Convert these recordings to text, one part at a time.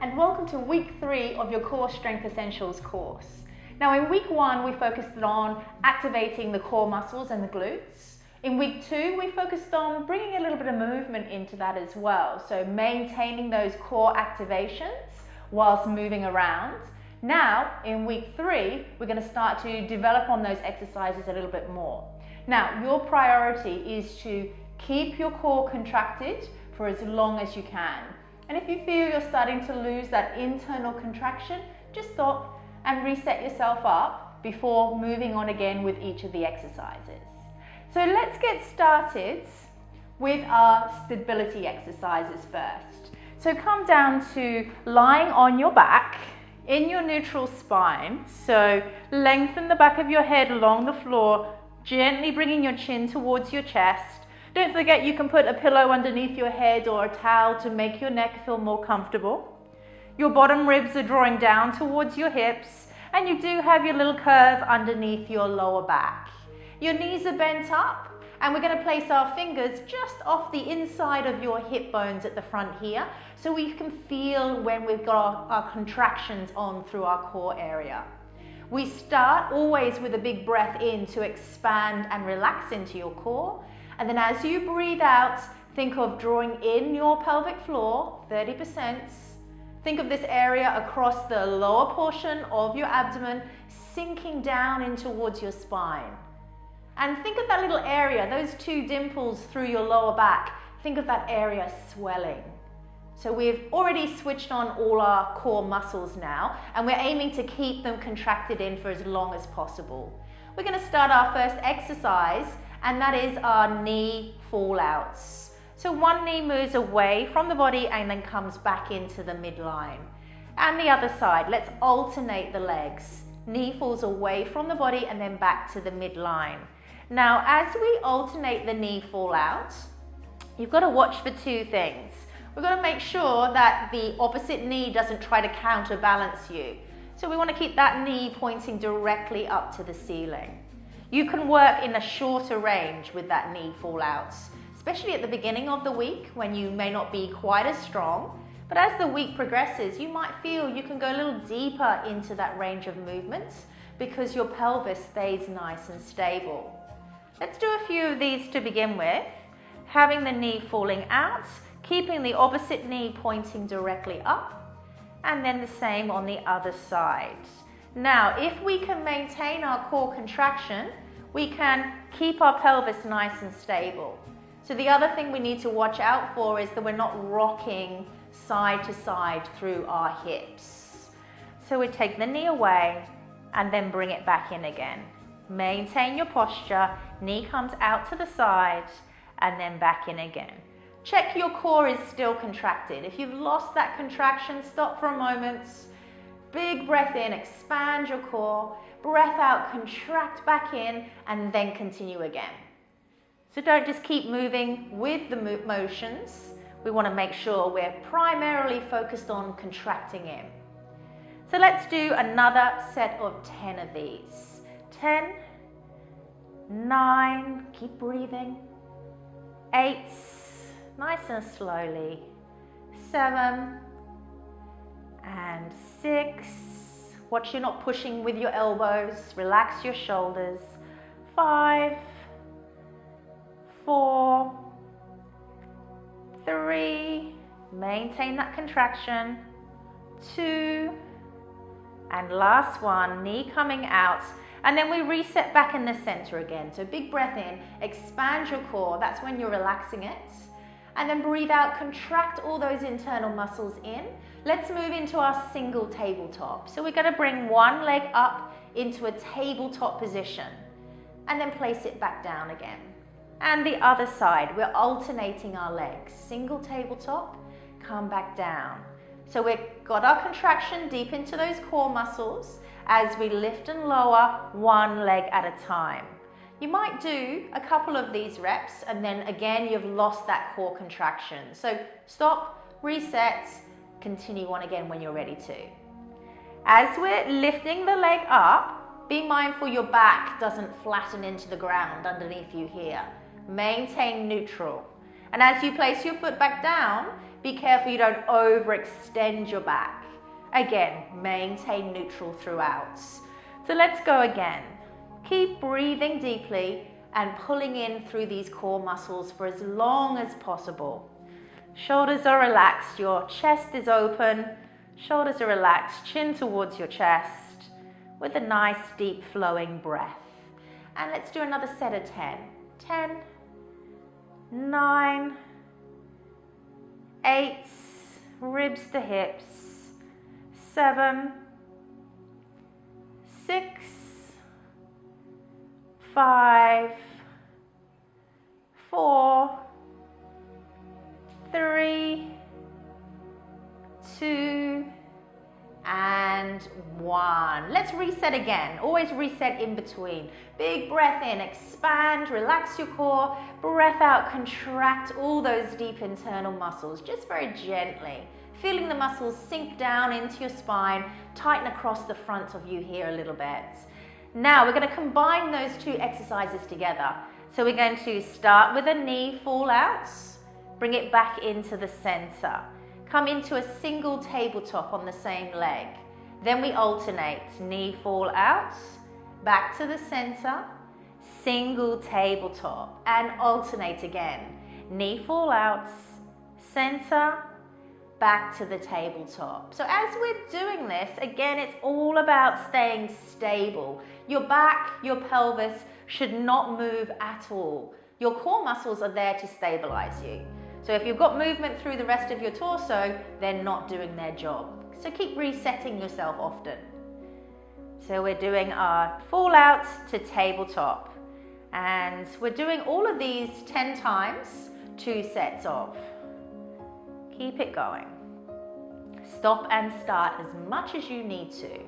and welcome to week 3 of your Core Strength Essentials course. Now in week 1 we focused on activating the core muscles and the glutes. In week 2 we focused on bringing a little bit of movement into that as well, so maintaining those core activations whilst moving around. Now in week 3 we're going to start to develop on those exercises a little bit more. Now your priority is to keep your core contracted for as long as you can. And if you feel you're starting to lose that internal contraction, just stop and reset yourself up before moving on again with each of the exercises. So let's get started with our stability exercises first. So come down to lying on your back in your neutral spine. So lengthen the back of your head along the floor, gently bringing your chin towards your chest. Don't forget you can put a pillow underneath your head or a towel to make your neck feel more comfortable. Your bottom ribs are drawing down towards your hips, and you do have your little curve underneath your lower back. Your knees are bent up, and we're going to place our fingers just off the inside of your hip bones at the front here, so we can feel when we've got our contractions on through our core area. We start always with a big breath in to expand and relax into your core. And then as you breathe out, think of drawing in your pelvic floor, 30%. Think of this area across the lower portion of your abdomen, sinking down in towards your spine. And think of that little area, those 2 dimples through your lower back. Think of that area swelling. So we've already switched on all our core muscles now, and we're aiming to keep them contracted in for as long as possible. We're going to start our first exercise, and that is our knee fall outs. So one knee moves away from the body and then comes back into the midline. And the other side, let's alternate the legs. Knee falls away from the body and then back to the midline. Now, as we alternate the knee fall out, you've got to watch for 2 things. We've got to make sure that the opposite knee doesn't try to counterbalance you. So we want to keep that knee pointing directly up to the ceiling. You can work in a shorter range with that knee fall outs, especially at the beginning of the week when you may not be quite as strong. But as the week progresses, you might feel you can go a little deeper into that range of movements because your pelvis stays nice and stable. Let's do a few of these to begin with. Having the knee falling out, keeping the opposite knee pointing directly up, and then the same on the other side. Now, if we can maintain our core contraction, we can keep our pelvis nice and stable. So the other thing we need to watch out for is that we're not rocking side to side through our hips. So we take the knee away and then bring it back in again. Maintain your posture, knee comes out to the side and then back in again. Check your core is still contracted. If you've lost that contraction, stop for a moment. Big breath in, expand your core. Breath out, contract back in, and then continue again. So don't just keep moving with the motions. We want to make sure we're primarily focused on contracting in. So let's do another set of 10 of these. 10, 9, keep breathing. 8, nice and slowly. 7, and 6. Watch you're not pushing with your elbows. Relax your shoulders. 5, 4, 3. Maintain that contraction. 2, and last one. Knee coming out. And then we reset back in the center again. So big breath in. Expand your core. That's when you're relaxing it. And then breathe out, contract all those internal muscles in. Let's move into our single tabletop. So we're going to bring one leg up into a tabletop position and then place it back down again. And the other side, we're alternating our legs. Single tabletop, come back down. So we've got our contraction deep into those core muscles as we lift and lower one leg at a time. You might do a couple of these reps and then again you've lost that core contraction. So stop, reset, continue on again when you're ready to. As we're lifting the leg up, be mindful your back doesn't flatten into the ground underneath you here. Maintain neutral. And as you place your foot back down, Be careful you don't overextend your back. Again, maintain neutral throughout. So let's go again. Keep breathing deeply and pulling in through these core muscles for as long as possible. Shoulders are relaxed, your chest is open, shoulders are relaxed, chin towards your chest with a nice deep flowing breath. And let's do another set of 10. 10, 9, 8, ribs to hips, 7, 6, 5, 4, 3, 2, and 1. Let's reset again. Always reset in between. Big breath in, expand, relax your core. Breath out, contract all those deep internal muscles, just very gently. Feeling the muscles sink down into your spine, tighten across the front of you here a little bit. Now we're going to combine those two exercises together. So we're going to start with a knee fall out, bring it back into the center. Come into a single tabletop on the same leg. Then we alternate, knee fall out, back to the center, single tabletop, and alternate again. Knee fall out, center, back to the tabletop. So as we're doing this, again, it's all about staying stable. Your back, your pelvis should not move at all. Your core muscles are there to stabilize you. So if you've got movement through the rest of your torso, they're not doing their job. So keep resetting yourself often. So we're doing our fall out to tabletop. And we're doing all of these 10 times, 2 sets of. Keep it going. Stop and start as much as you need to.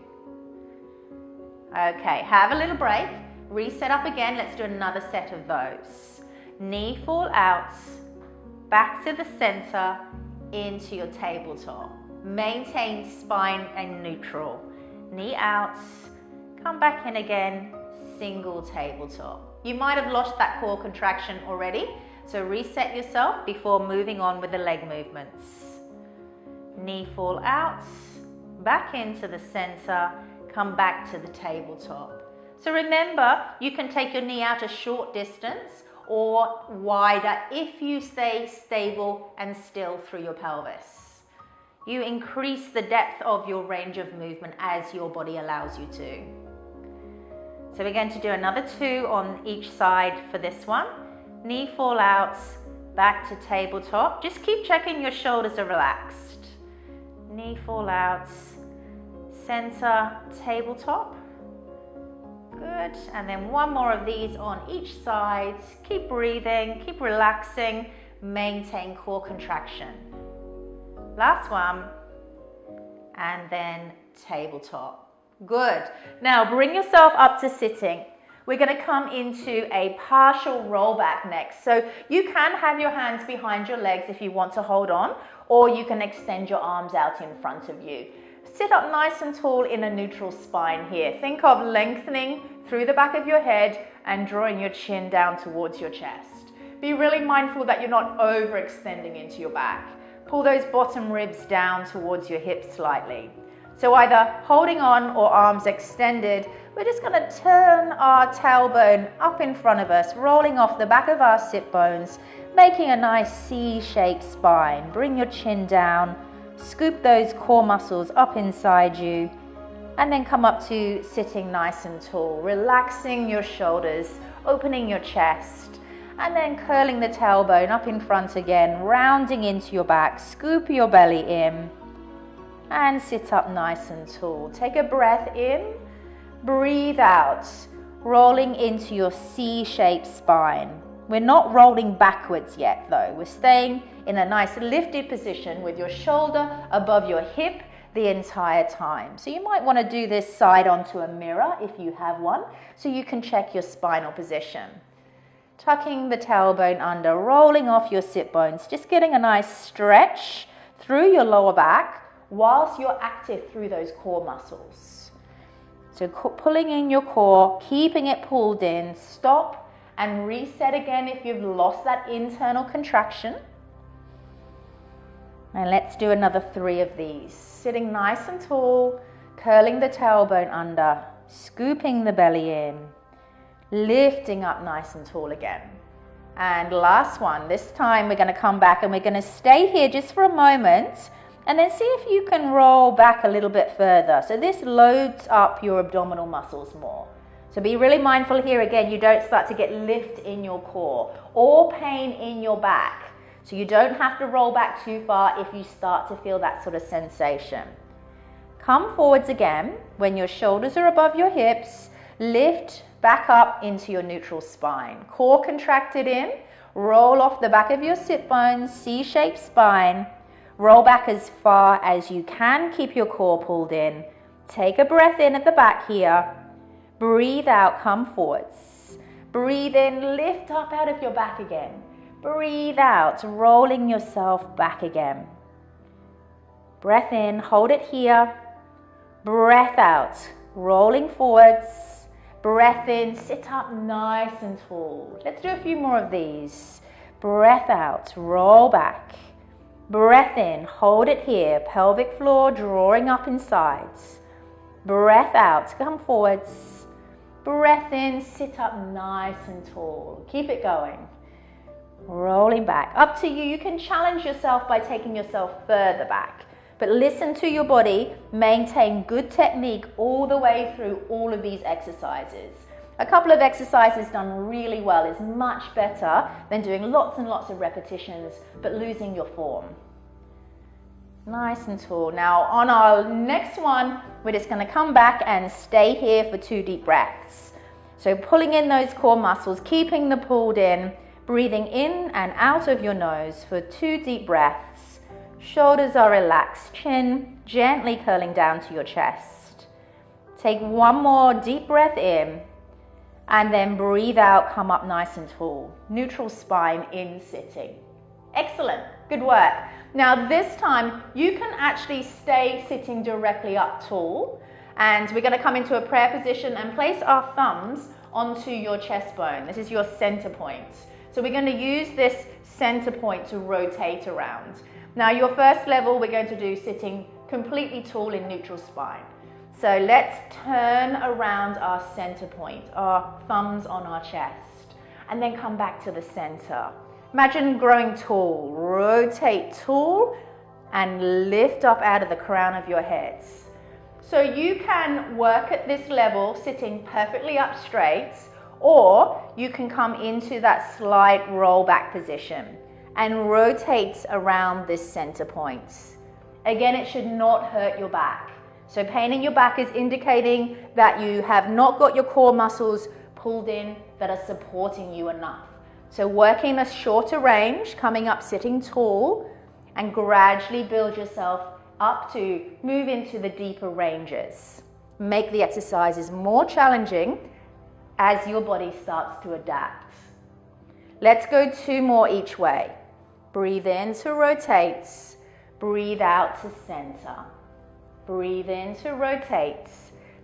Okay, have a little break. Reset up again. Let's do another set of those. Knee fall out, back to the center, into your tabletop. Maintain spine and neutral. Knee out, come back in again, single tabletop. You might have lost that core contraction already, so reset yourself before moving on with the leg movements. Knee fall out, back into the center, come back to the tabletop. So remember, you can take your knee out a short distance or wider if you stay stable and still through your pelvis. You increase the depth of your range of movement as your body allows you to. So we're going to do another 2 on each side for this one. Knee fall out, back to tabletop. Just keep checking your shoulders are relaxed. Knee fall out, center, tabletop. Good, and then 1 more of these on each side. Keep breathing, keep relaxing, maintain core contraction. Last one, and then tabletop. Good. Now bring yourself up to sitting. We're going to come into a partial rollback next. So you can have your hands behind your legs if you want to hold on, or you can extend your arms out in front of you. Sit up nice and tall in a neutral spine here. Think of lengthening through the back of your head and drawing your chin down towards your chest. Be really mindful that you're not overextending into your back. Pull those bottom ribs down towards your hips slightly. So either holding on or arms extended, we're just going to turn our tailbone up in front of us, rolling off the back of our sit bones, making a nice C-shaped spine. Bring your chin down, scoop those core muscles up inside you, and then come up to sitting nice and tall, relaxing your shoulders, opening your chest, and then curling the tailbone up in front again, rounding into your back, scoop your belly in, and sit up nice and tall. Take a breath in, breathe out, rolling into your C-shaped spine. We're not rolling backwards yet though. We're staying in a nice lifted position with your shoulder above your hip the entire time. So you might want to do this side onto a mirror if you have one, so you can check your spinal position. Tucking the tailbone under, rolling off your sit bones, just getting a nice stretch through your lower back whilst you're active through those core muscles. So pulling in your core, keeping it pulled in, stop and reset again if you've lost that internal contraction. And let's do another 3 of these. Sitting nice and tall, curling the tailbone under, scooping the belly in, lifting up nice and tall again. And last one. This time we're going to come back and we're going to stay here just for a moment and then see if you can roll back a little bit further. So this loads up your abdominal muscles more. So be really mindful here again, you don't start to get lift in your core or pain in your back. So you don't have to roll back too far if you start to feel that sort of sensation. Come forwards again. When your shoulders are above your hips, lift back up into your neutral spine. Core contracted in, roll off the back of your sit bones, C-shaped spine. Roll back as far as you can, keep your core pulled in. Take a breath in at the back here. Breathe out, come forwards. Breathe in, lift up out of your back again. Breathe out, rolling yourself back again. Breath in, hold it here. Breath out, rolling forwards. Breath in, sit up nice and tall. Let's do a few more of these. Breath out, roll back. Breath in, hold it here. Pelvic floor drawing up in sides. Breath out, come forwards. Breath in, sit up nice and tall. Keep it going. Rolling back. Up to you. You can challenge yourself by taking yourself further back. But listen to your body. Maintain good technique all the way through all of these exercises. A couple of exercises done really well is much better than doing lots and lots of repetitions but losing your form. Nice and tall. Now on our next one, we're just going to come back and stay here for 2 deep breaths. So pulling in those core muscles, keeping the pulled in, breathing in and out of your nose for 2 deep breaths. Shoulders are relaxed, chin gently curling down to your chest. Take 1 more deep breath in and then breathe out, come up nice and tall. Neutral spine in sitting. Excellent, good work. Now this time you can actually stay sitting directly up tall, and we're going to come into a prayer position and place our thumbs onto your chest bone. This is your center point. So we're going to use this center point to rotate around. Now your first level we're going to do sitting completely tall in neutral spine. So let's turn around our center point, our thumbs on our chest, and then come back to the center. Imagine growing tall, rotate tall and lift up out of the crown of your head. So you can work at this level sitting perfectly up straight, or you can come into that slight roll back position and rotate around this center point. Again, it should not hurt your back. So pain in your back is indicating that you have not got your core muscles pulled in that are supporting you enough. So working a shorter range, coming up sitting tall, and gradually build yourself up to move into the deeper ranges. Make the exercises more challenging as your body starts to adapt. Let's go 2 more each way. Breathe in to rotate, breathe out to center. Breathe in to rotate,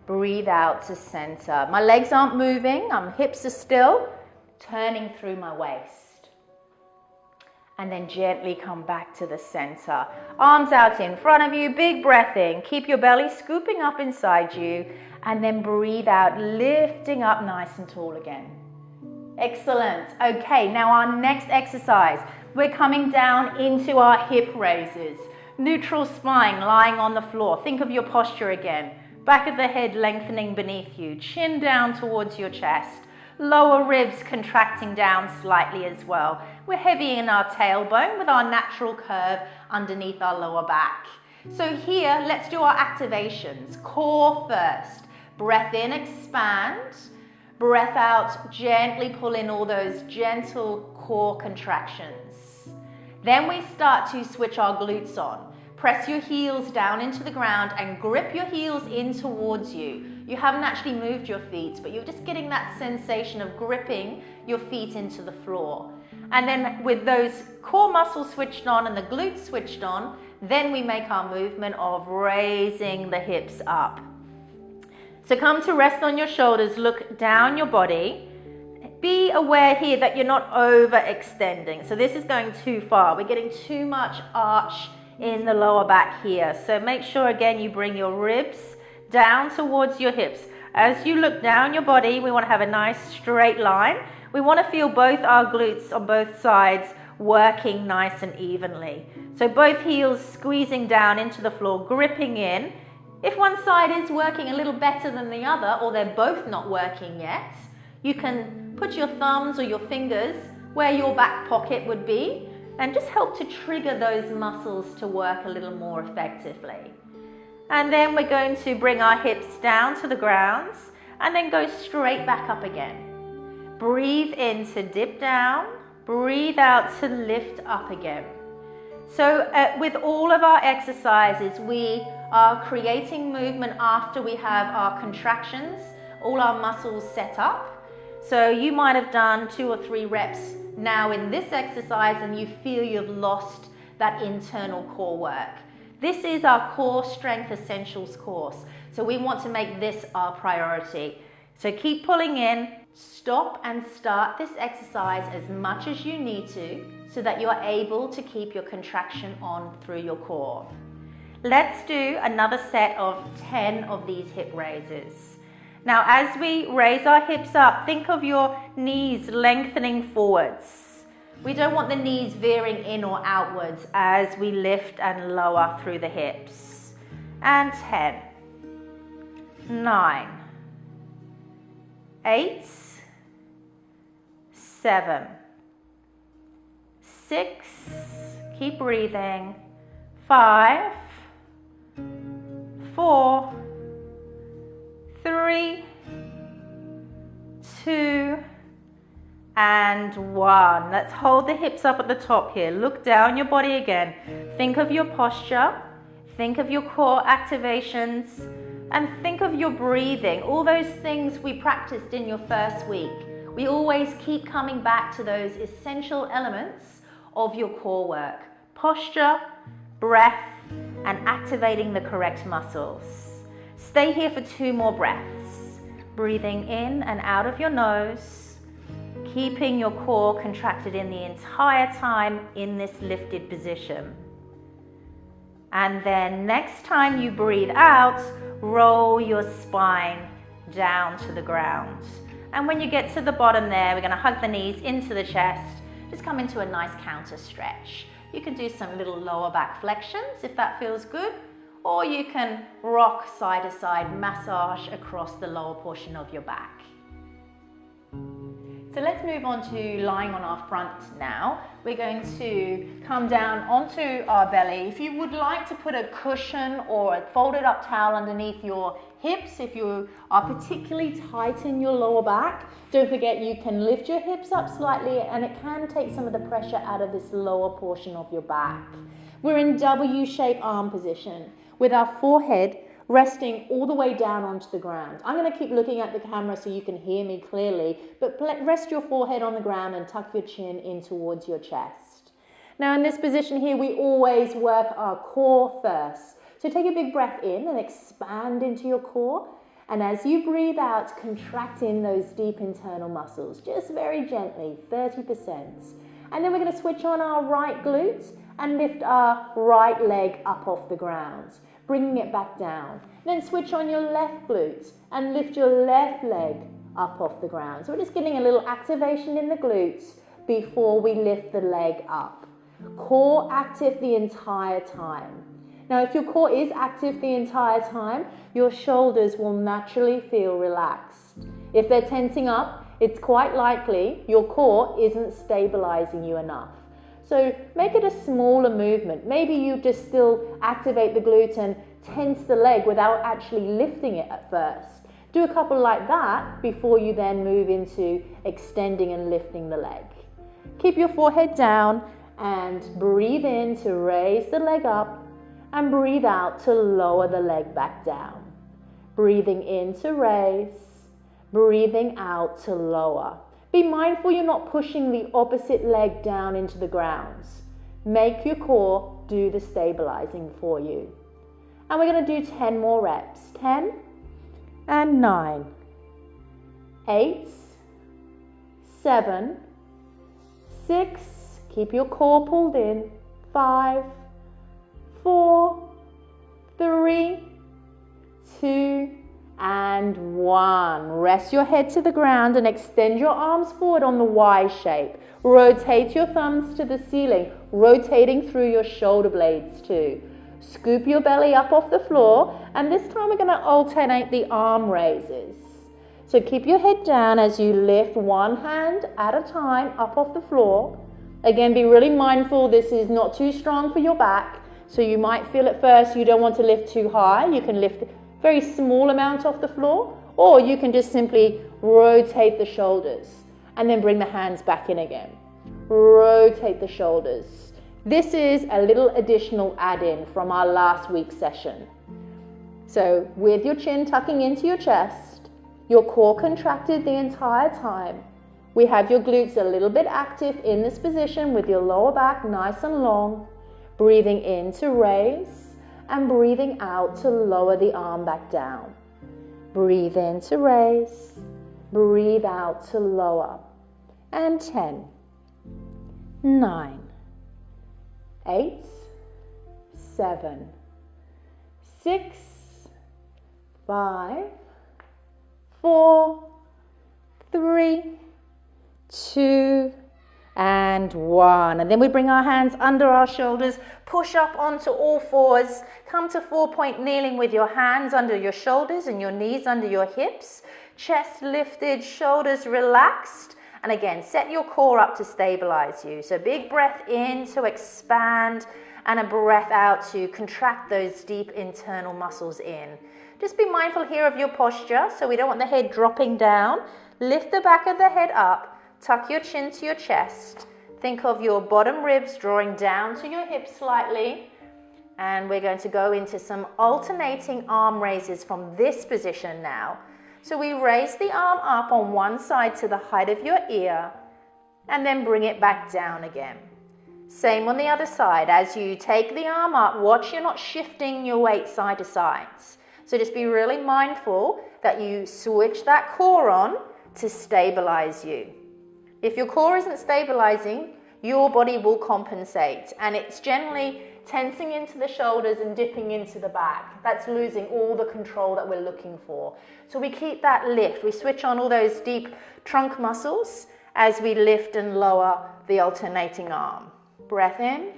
breathe out to center. My legs aren't moving, hips are still, turning through my waist. And then gently come back to the center. Arms out in front of you, big breath in. Keep your belly scooping up inside you. And then breathe out, lifting up nice and tall again. Excellent. Okay, now our next exercise. We're coming down into our hip raises. Neutral spine lying on the floor. Think of your posture again. Back of the head lengthening beneath you. Chin down towards your chest. Lower ribs contracting down slightly as well. We're heavy in our tailbone with our natural curve underneath our lower back. So here, let's do our activations. Core first. Breath in, expand. Breath out, gently pull in all those gentle core contractions. Then we start to switch our glutes on. Press your heels down into the ground and grip your heels in towards you. You haven't actually moved your feet, but you're just getting that sensation of gripping your feet into the floor. And then with those core muscles switched on and the glutes switched on, then we make our movement of raising the hips up. So come to rest on your shoulders, look down your body. Be aware here that you're not overextending. So this is going too far. We're getting too much arch in the lower back here. So make sure again you bring your ribs down towards your hips. As you look down your body, we want to have a nice straight line. We want to feel both our glutes on both sides working nice and evenly. So both heels squeezing down into the floor, gripping in. If one side is working a little better than the other, or they're both not working yet, you can put your thumbs or your fingers where your back pocket would be and just help to trigger those muscles to work a little more effectively. And then we're going to bring our hips down to the ground and then go straight back up again. Breathe in to dip down, breathe out to lift up again. So with all of our exercises, we are creating movement after we have our contractions, all our muscles set up. So you might have done 2 or 3 reps now in this exercise and you feel you've lost that internal core work. This is our Core Strength Essentials course, so we want to make this our priority. So keep pulling in, stop and start this exercise as much as you need to so that you're able to keep your contraction on through your core. Let's do another set of 10 of these hip raises. Now as we raise our hips up, think of your knees lengthening forwards. We don't want the knees veering in or outwards as we lift and lower through the hips. And 10, 9, 8, 7, 6, keep breathing, 5, 4, 3, 2, and 1. Let's hold the hips up at the top here. Look down your body again. Think of your posture, think of your core activations, and think of your breathing. All those things we practiced in your first week. We always keep coming back to those essential elements of your core work. Posture, breath, and activating the correct muscles. Stay here for 2 more breaths. Breathing in and out of your nose, keeping your core contracted in the entire time in this lifted position. And then next time you breathe out, roll your spine down to the ground. And when you get to the bottom there, we're going to hug the knees into the chest. Just come into a nice counter stretch. You can do some little lower back flexions if that feels good, or you can rock side to side, massage across the lower portion of your back. So let's move on to lying on our front now. We're going to come down onto our belly. If you would like to put a cushion or a folded up towel underneath your hips, if you are particularly tight in your lower back, don't forget you can lift your hips up slightly and it can take some of the pressure out of this lower portion of your back. We're in W-shaped arm position with our forehead resting all the way down onto the ground. I'm going to keep looking at the camera so you can hear me clearly, but rest your forehead on the ground and tuck your chin in towards your chest. Now in this position here, we always work our core first. So take a big breath in and expand into your core. And as you breathe out, contract in those deep internal muscles, just very gently, 30%. And then we're going to switch on our right glute and lift our right leg up off the ground, bringing it back down. Then switch on your left glute and lift your left leg up off the ground. So we're just getting a little activation in the glutes before we lift the leg up. Core active the entire time. Now, if your core is active the entire time, your shoulders will naturally feel relaxed. If they're tensing up, it's quite likely your core isn't stabilizing you enough. So make it a smaller movement. Maybe you just still activate the glute and tense the leg without actually lifting it at first. Do a couple like that before you then move into extending and lifting the leg. Keep your forehead down and breathe in to raise the leg up and breathe out to lower the leg back down. Breathing in to raise, breathing out to lower. Be mindful you're not pushing the opposite leg down into the ground. Make your core do the stabilizing for you. And we're going to do 10 more reps. 10 and 9, 8, 7, 6, keep your core pulled in, 5, 4, 3, 2, and 1. Rest your head to the ground and extend your arms forward on the Y shape. Rotate your thumbs to the ceiling, rotating through your shoulder blades too. Scoop your belly up off the floor, and this time we're going to alternate the arm raises. So keep your head down as you lift one hand at a time up off the floor. Again, be really mindful this is not too strong for your back, so you might feel at first you don't want to lift too high. You can lift a very small amount off the floor, or you can just simply rotate the shoulders and then bring the hands back in again. Rotate the shoulders. This is a little additional add-in from our last week's session. So with your chin tucking into your chest, your core contracted the entire time. We have your glutes a little bit active in this position with your lower back nice and long. Breathing in to raise and breathing out to lower the arm back down. Breathe in to raise, breathe out to lower. And 10, 9, 8, 7, 6, 5, 4, 3, 2, and 1. And then we bring our hands under our shoulders, push up onto all fours, come to 4-point kneeling with your hands under your shoulders and your knees under your hips, chest lifted, shoulders relaxed, and again, set your core up to stabilize you. So big breath in to expand and a breath out to contract those deep internal muscles in. Just be mindful here of your posture, so we don't want the head dropping down. Lift the back of the head up. Tuck your chin to your chest. Think of your bottom ribs drawing down to your hips slightly. And we're going to go into some alternating arm raises from this position now. So we raise the arm up on one side to the height of your ear and then bring it back down again. Same on the other side. As you take the arm up, watch you're not shifting your weight side to side. So just be really mindful that you switch that core on to stabilize you. If your core isn't stabilizing, your body will compensate, and it's generally tensing into the shoulders and dipping into the back. That's losing all the control that we're looking for. So we keep that lift. We switch on all those deep trunk muscles as we lift and lower the alternating arm. Breath in,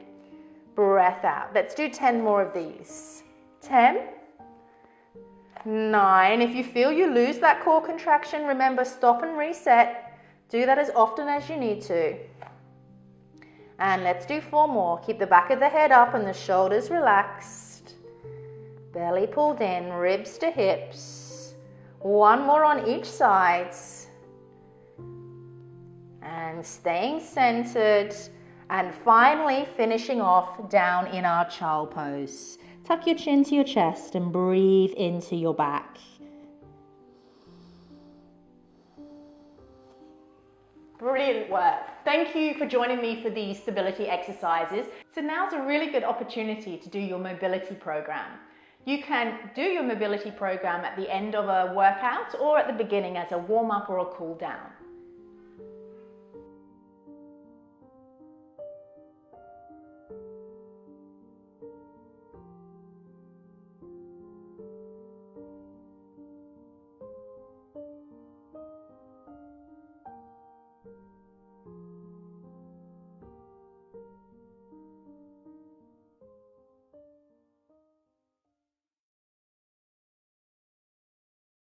breath out. Let's do 10 more of these. 10, 9. If you feel you lose that core contraction, remember, stop and reset. Do that as often as you need to. And let's do 4 more. Keep the back of the head up and the shoulders relaxed. Belly pulled in, ribs to hips. 1 more on each side. And staying centered. And finally finishing off down in our child pose. Tuck your chin to your chest and breathe into your back. Brilliant work. Thank you for joining me for these stability exercises. So now's a really good opportunity to do your mobility program. You can do your mobility program at the end of a workout or at the beginning as a warm-up or a cool down.